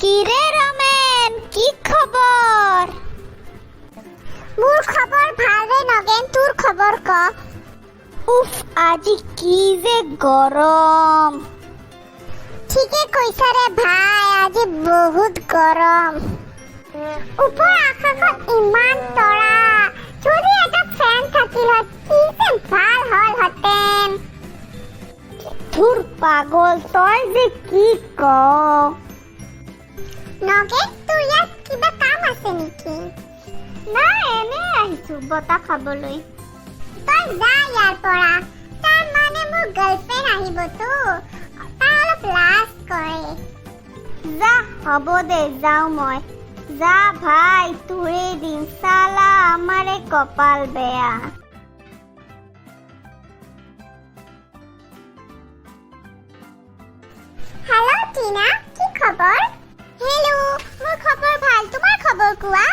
কিরে রমেন, কি খবর? মোর খবর ভাল রে নগেন, তোর খবর ক। উফ, আজি কি যে গরম। ঠিকে কইছা রে ভাই, আজি বহুত গরম। উপর আকাশত ইমান তৰা, যদি এটা ফেন থাকিল কি যে ভাল হল হতেন। ধুৰ পাগল, তই যে কি ক। নগেন, তোৰ ইয়াত কিবা কাম আছে নেকি? না, এনে আহিছো বতাহ খাবলৈ। তই যা ইয়াৰ পৰা, তাৰ মানে মোৰ গাৰ্লফ্ৰেণ্ড আহিবতো, তাই অলপ লাজ কৰে। যা, হব দে, যাও মই। যা ভাই, তোৰে দিন, সালা আমাৰে কপাল বেয়া। হেল্ল' টিনা, কি খবৰ? হেল্ল', মোৰ খবৰ ভাল, তোমাৰ খবৰ কোৱা?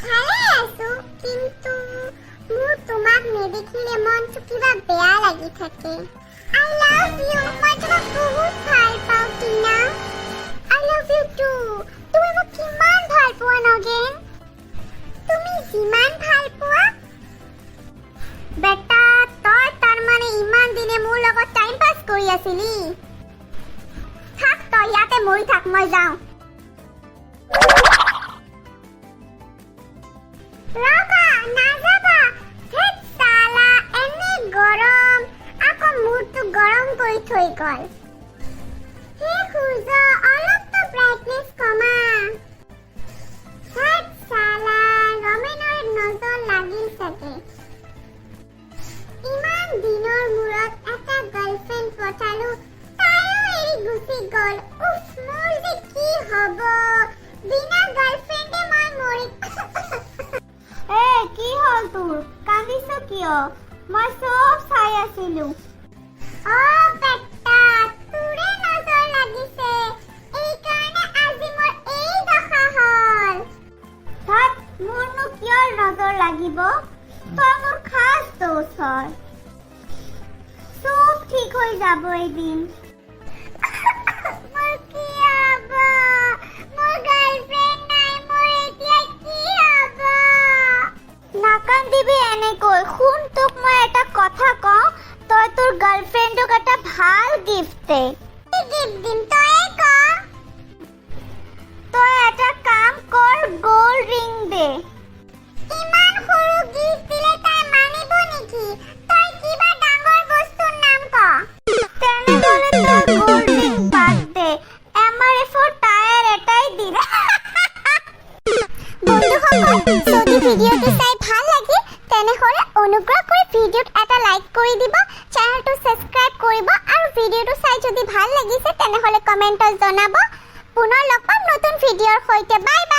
ভালে আছো, কিন্তু মোৰ তোমাক নেদেখিলে মনটো কিবা বেয়া লাগি থাকে। I love you, মই তোমাক বহুত ভাল পাওঁ Tina. I love you too, তুমি মোক কিমান ভাল পোৱা নগেন? তুমি যিমান ভাল পোৱা। বেটা, তই তাৰ মানে ইমান দিনে মোৰ লগত টাইম পাছ কৰি আছিলি? থাক, তই ইয়াতে মৰি থাক, মই যাওঁ। ৰবা, নাযাবা। হেৎ সালা, এনে গৰম, আকৌ মূৰটো গৰম কৰি থৈ গল। হে সূৰ্য, অলপতো ব্ৰাইটনেছ কমা। হেৎ সালা, ৰমেনৰ নজৰ লাগিল চাগে। ইমান দিনৰ মূৰত এটা গাৰ্লফ্ৰেণ্ড পঠালো, তাইও এৰি গুচি গল। উফ, মোৰ যে কি হব, বিনা গাৰ্লফ্ৰেণ্ডে মই মৰি। এ, কি হল তোৰ? কান্দিছ কিয়? মই চব চাই আছিলো। অ' বেটা, তোৰে নজৰ লাগিছে, এইকাৰণে আজি মোৰ এই দশা হল। থাক, মোৰনো কিয় নজৰ লাগিব? তই মোৰ খাস দোষ হয়। চব ঠিক হৈ যাব এদিন। মোৰ কি হব? মোৰ গাৰ্লফ্ৰেণ্ড নাই, মোৰ এতিয়া কি হব? নাকান্দিবি এনেকৈ। শুন, তোক মই এটা কথা কওঁ, তই তোৰ গাৰ্লফ্ৰেণ্ডক এটা ভাল গিফ্ট দে। কি গিফ্ট দিম, তয়ে ক। তই এটা কাম কৰ, গোল্ড ৰিং দে। ইমান সৰু গিফ্ট দিলে তাই মানিব নেকি? তই কিবা ডাঙৰ বস্তুৰ নাম ক। তেনেহলে তই গোল্ড ৰিং বাদ দে, MRF-ৰ টায়াৰ এটাই দি দে। বন্ধুসকল, যদি ভিডিঅ'টো চাই ভাল লাগে তেনেহলে অনুগ্ৰহ কৰি ভিডিঅ'ত এটা লাইক কৰি দিব, চেনেলটো সাবস্ক্ৰাইব কৰিব আৰু ভিডিঅ'টো চাই যদি ভাল লাগিছে তেনেহলে কমেণ্টত জনাব। পুনৰ লগ পাম নতুন ভিডিঅ'ৰ সৈতে। Bye bye.